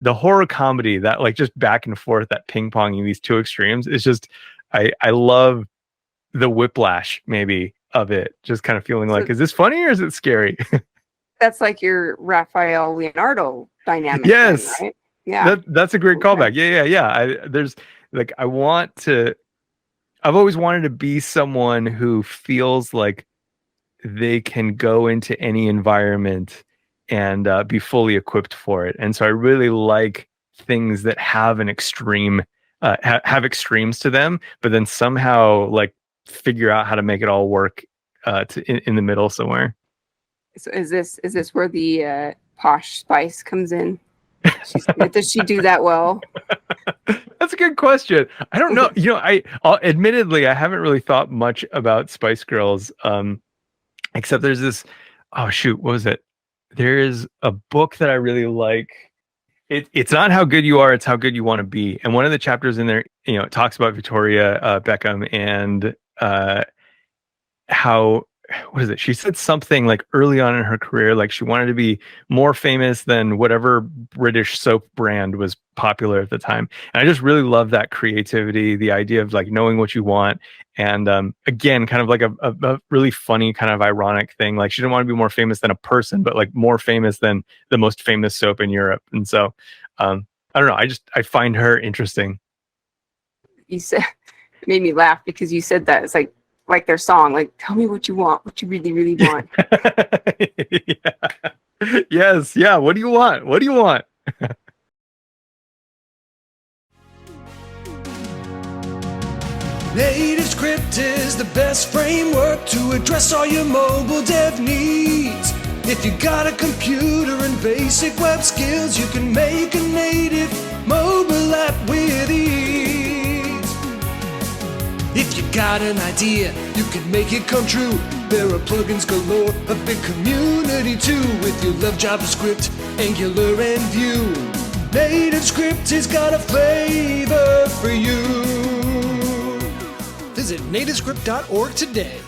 the horror comedy, that like just back and forth, that ping ponging these two extremes is just, I love the whiplash maybe of it, just kind of feeling like, So is this funny or is it scary? that's like your Raphael Leonardo dynamic then, Yes, right? Yeah. that's a great Okay. callback. Yeah. There's like, I've always wanted to be someone who feels like they can go into any environment and be fully equipped for it. And so I really like things that have an extreme, have extremes to them, but then somehow like figure out how to make it all work in the middle somewhere. So is this where the posh spice comes in? Does she do that well? That's a good question. I don't know. Admittedly, I haven't really thought much about Spice Girls. Except there's this, oh shoot, what was it? There is a book that I really like. It's not how good you are, it's how good you want to be. And one of the chapters in there, it talks about Victoria Beckham and how, what is it? She said something like early on in her career, like she wanted to be more famous than whatever British soap brand was popular at the time. And I just really love that creativity, the idea of like knowing what you want. And again, kind of like a really funny, kind of ironic thing. Like she didn't want to be more famous than a person, but like more famous than the most famous soap in Europe. And so I don't know. I find her interesting. You said it made me laugh because you said that. It's like their song, like tell me what you want, what you really, really want. Yeah. Yes. Yeah. What do you want? What do you want? NativeScript is the best framework to address all your mobile dev needs. If you got a computer and basic web skills, you can make a native mobile app with ease. If you got an idea, you can make it come true. There are plugins galore, a big community too. If you love JavaScript, Angular and Vue, NativeScript has got a flavor for you. Visit nativescript.org today.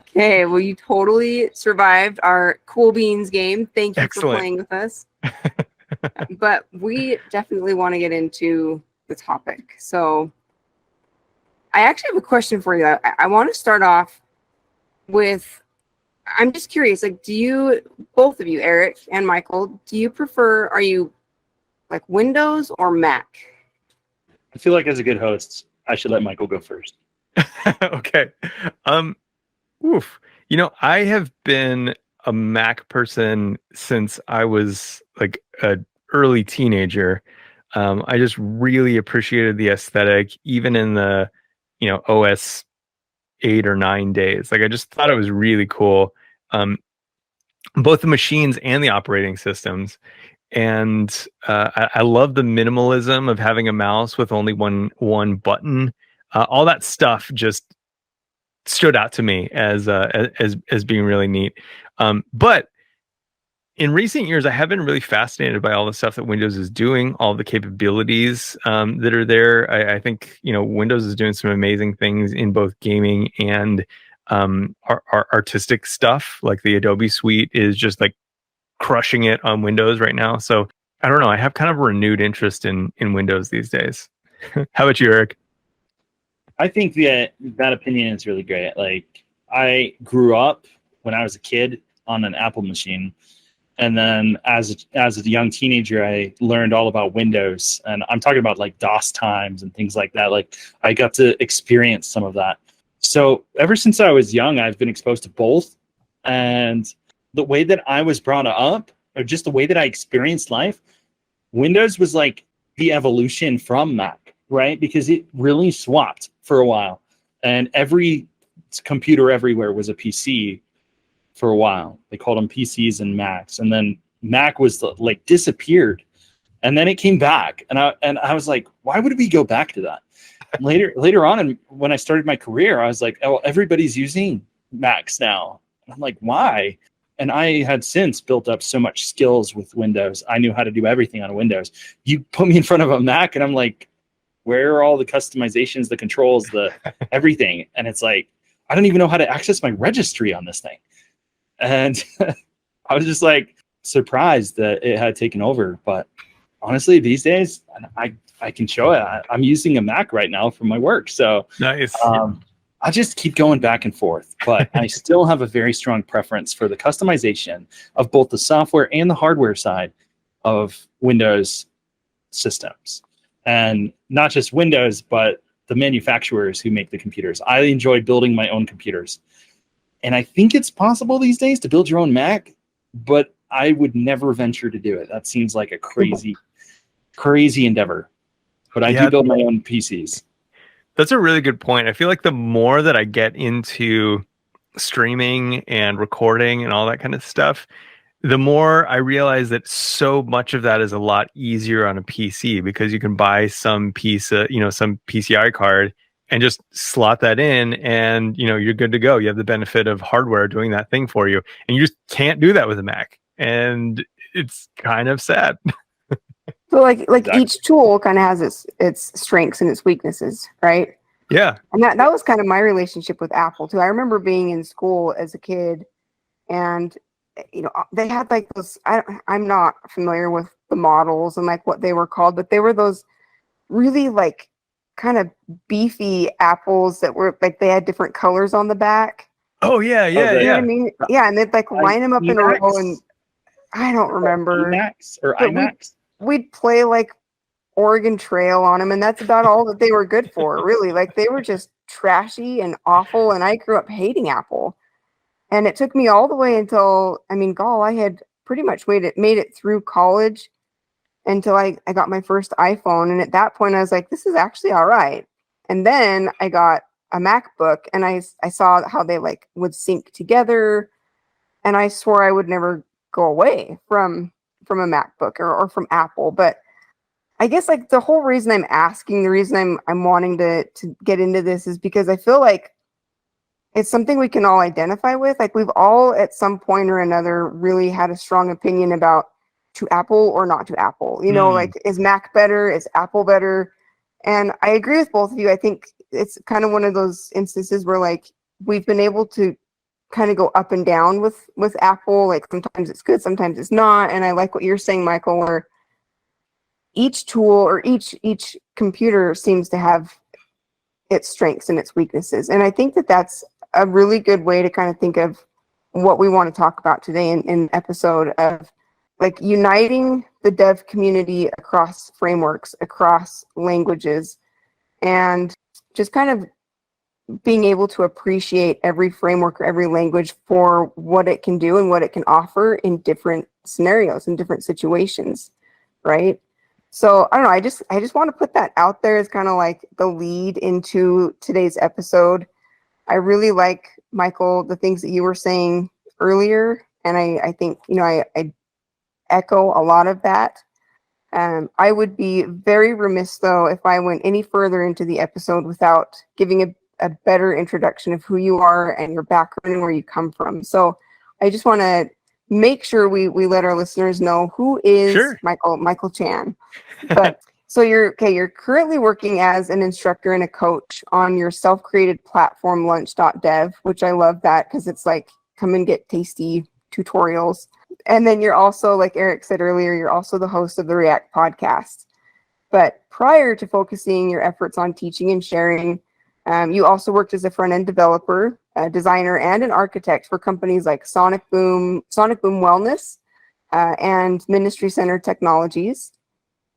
Okay, well, you totally survived our Cool Beans game. Thank you Excellent. for playing with us. But we definitely want to get into the topic. So I actually have a question for you. I want to start off with, I'm just curious, like, do you, both of you, Erik and Michael, are you like Windows or Mac? I feel like as a good host, I should let Michael go first. Okay. I have been a Mac person since I was like an early teenager. I just really appreciated the aesthetic, even in the, OS 8 or 9 days. Like I just thought it was really cool. Both the machines and the operating systems. And I love the minimalism of having a mouse with only one button. All that stuff just stood out to me as being really neat. But in recent years, I have been really fascinated by all the stuff that Windows is doing, all the capabilities that are there. I think Windows is doing some amazing things in both gaming and our artistic stuff. Like the Adobe suite is just like crushing it on Windows right now. So I don't know. I have kind of a renewed interest in Windows these days. How about you, Erik? I think that opinion is really great. Like I grew up when I was a kid on an Apple machine. And then as a young teenager, I learned all about Windows. And I'm talking about like DOS times and things like that. Like I got to experience some of that. So ever since I was young, I've been exposed to both. And the way that I was brought up, or just the way that I experienced life, Windows was like the evolution from Mac, right? Because it really swapped for a while. And every computer everywhere was a PC for a while. They called them PCs and Macs. And then Mac was like disappeared. And then it came back. And I was like, why would we go back to that? Later on, and when I started my career, I was like, oh, everybody's using Macs now. And I'm like, why? And I had since built up so much skills with Windows. I knew how to do everything on Windows. You put me in front of a Mac and I'm like, where are all the customizations, the controls, the everything? And it's like, I don't even know how to access my registry on this thing. And I was just like surprised that it had taken over. But honestly, these days, I can show it. I'm using a Mac right now for my work. So Nice. I just keep going back and forth. But I still have a very strong preference for the customization of both the software and the hardware side of Windows systems. And not just Windows, but the manufacturers who make the computers. I enjoy building my own computers. And I think it's possible these days to build your own Mac, but I would never venture to do it. That seems like a crazy, crazy endeavor. But I do build my own PCs. That's a really good point. I feel like the more that I get into streaming and recording and all that kind of stuff, the more I realize that so much of that is a lot easier on a PC because you can buy some piece of, some PCI card and just slot that in and, you're good to go. You have the benefit of hardware doing that thing for you. And you just can't do that with a Mac. And it's kind of sad. So like Exactly. each tool kind of has its strengths and its weaknesses, right? Yeah. And that was kind of my relationship with Apple too. I remember being in school as a kid and they had like those, I'm not familiar with the models and like what they were called, but they were those really like kind of beefy apples that were like, they had different colors on the back. Oh yeah. You know what I mean? Yeah. And they'd like line them up in a row and I don't remember. Emacs or But iMacs? we'd play like Oregon Trail on them, and that's about all that they were good for, really. Like they were just trashy and awful, and I grew up hating Apple. And it took me all the way until, I had pretty much made it through college until I got my first iPhone. And at that point, I was like, this is actually all right. And then I got a MacBook, and I saw how they like would sync together, and I swore I would never go away from a MacBook or from Apple. But I guess like the whole reason I'm asking, the reason I'm wanting to get into this is because I feel like it's something we can all identify with. Like we've all at some point or another really had a strong opinion about to Apple or not to Apple. Like is Mac better? Is Apple better? And I agree with both of you. I think it's kind of one of those instances where like we've been able to kind of go up and down with Apple. Like sometimes it's good, sometimes it's not. And I like what you're saying, Michael, where each tool or each computer seems to have its strengths and its weaknesses. And I think that that's a really good way to kind of think of what we want to talk about today in episode of like uniting the dev community across frameworks, across languages, and just kind of being able to appreciate every framework or every language for what it can do and what it can offer in different scenarios, in different situations, right? So I don't know, I just want to put that out there as kind of like the lead into today's episode. I really like, Michael, the things that you were saying earlier, and I think, I echo a lot of that. I would be very remiss, though, if I went any further into the episode without giving a better introduction of who you are and your background and where you come from. So I just want to make sure we let our listeners know who is Michaen Chan. But so you're currently working as an instructor and a coach on your self-created platform lunch.dev, which I love that because it's like come and get tasty tutorials. And then you're also, like Erik said earlier, you're also the host of the React podcast. But prior to focusing your efforts on teaching and sharing, you also worked as a front-end developer, a designer, and an architect for companies like Sonic Boom Wellness, and Ministry Center Technologies.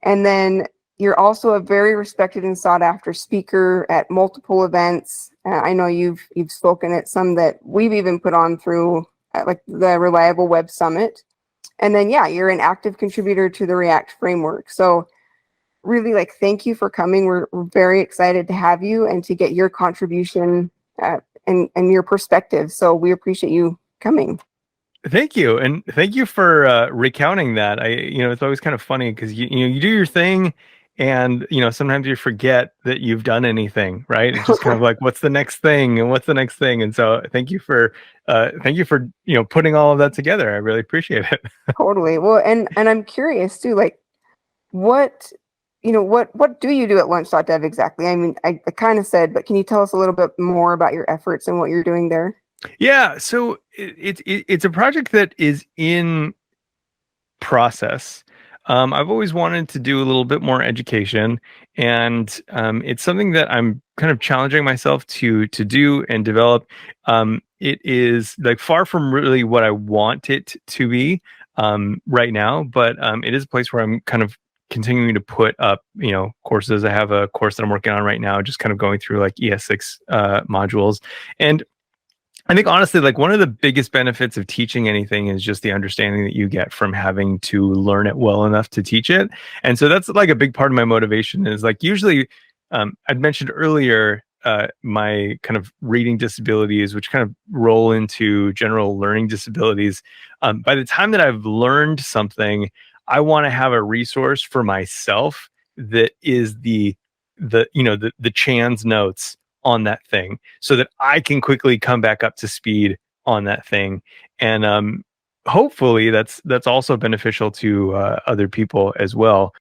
And then you're also a very respected and sought-after speaker at multiple events. I know you've spoken at some that we've even put on through like the Reliable Web Summit. And then, you're an active contributor to the React framework. So really, like, thank you for coming. We're very excited to have you and to get your contribution and your perspective. So we appreciate you coming. Thank you. And thank you for recounting that. It's always kind of funny because you do your thing and, sometimes you forget that you've done anything, right? It's just kind of like, what's the next thing and what's the next thing? And so thank you for putting all of that together. I really appreciate it. Totally. Well, and I'm curious too, like what do you do at lunch.dev exactly? I mean, I kind of said, but can you tell us a little bit more about your efforts and what you're doing there? Yeah, so it's a project that is in process. I've always wanted to do a little bit more education, and it's something that I'm kind of challenging myself to do and develop. It is like far from really what I want it to be right now, but it is a place where I'm kind of continuing to put up, courses. I have a course that I'm working on right now, just kind of going through like ES6 modules, and I think honestly, like one of the biggest benefits of teaching anything is just the understanding that you get from having to learn it well enough to teach it. And so that's like a big part of my motivation is like usually I'd mentioned earlier my kind of reading disabilities, which kind of roll into general learning disabilities. By the time that I've learned something, I want to have a resource for myself that is the Chan's notes on that thing so that I can quickly come back up to speed on that thing. And hopefully that's also beneficial to other people as well.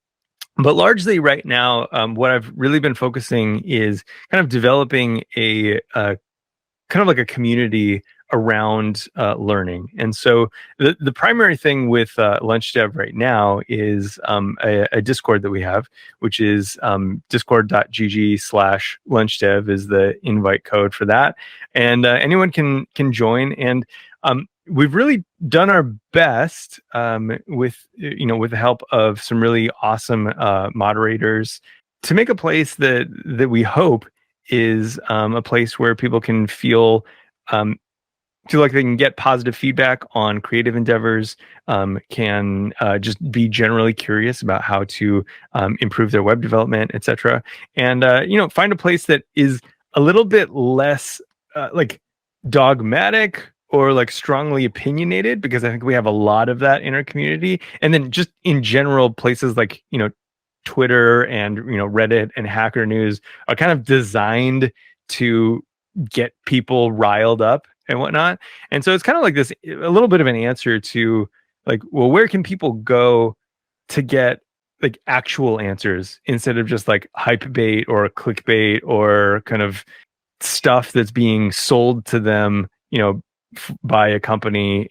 But largely right now, what I've really been focusing is kind of developing a kind of like a community around learning. And so the primary thing with lunch.dev right now is a Discord that we have, which is discord.gg/lunchdev is the invite code for that. And anyone can join. And we've really done our best with the help of some really awesome moderators to make a place that we hope is a place where people can um, feel like they can get positive feedback on creative endeavors, can just be generally curious about how to improve their web development, etc. And find a place that is a little bit less like dogmatic or like strongly opinionated, because I think we have a lot of that in our community. And then just in general, places like Twitter and Reddit and Hacker News are kind of designed to get people riled up and whatnot. And so it's kind of like this a little bit of an answer to like, well, where can people go to get like actual answers instead of just like hype bait or clickbait or kind of stuff that's being sold to them, by a company,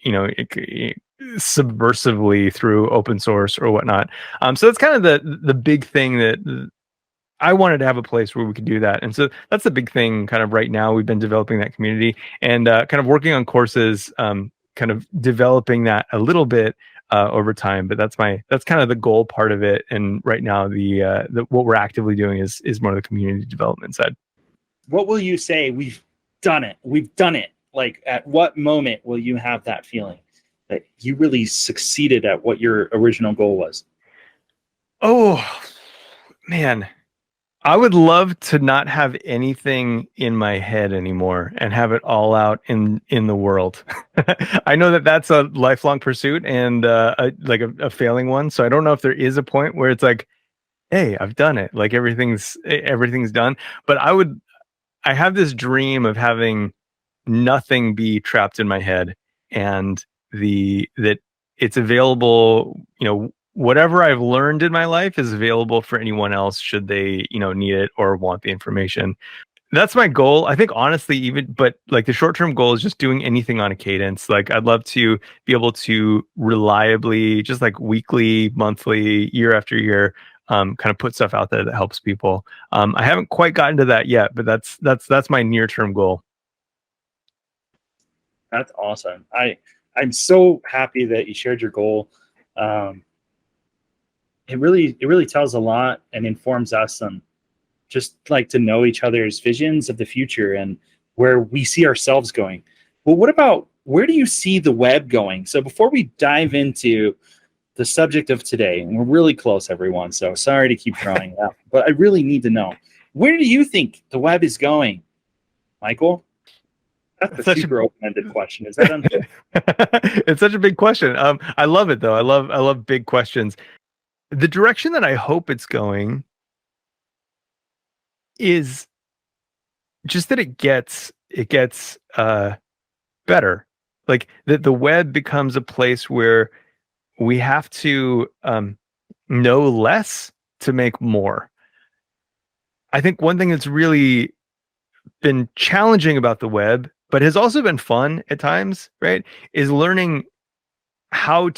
subversively through open source or whatnot. So that's kind of the big thing that I wanted to have a place where we could do that. And so that's the big thing kind of right now. We've been developing that community and kind of working on courses, kind of developing that a little bit over time. But that's kind of the goal part of it. And right now the what we're actively doing is more of the community development side. What will you say? We've done it. We've done it. Like, at what moment will you have that feeling that you really succeeded at what your original goal was? Oh, man. I would love to not have anything in my head anymore and have it all out in the world. I know that that's a lifelong pursuit and a failing one. So I don't know if there is a point where it's like, hey, I've done it. Like everything's done. But I have this dream of having nothing be trapped in my head, and that it's available, whatever I've learned in my life is available for anyone else should they, need it or want the information. That's my goal. I think honestly, but like the short-term goal is just doing anything on a cadence. Like I'd love to be able to reliably, just like weekly, monthly, year after year, kind of put stuff out there that helps people. I haven't quite gotten to that yet, but that's my near-term goal. That's awesome. I'm so happy that you shared your goal. It really tells a lot and informs us on just like to know each other's visions of the future and where we see ourselves going. Well, what about where do you see the web going? So before we dive into the subject of today, and we're really close, everyone, so sorry to keep drawing out, but I really need to know, where do you think the web is going, Michael? That's a super open-ended question. Is that unfair? It's such a big question. I love it though. I love big questions. The direction that I hope it's going is just that it gets better. Like that the web becomes a place where we have to know less to make more. I think one thing that's really been challenging about the web but has also been fun at times, right? Is learning how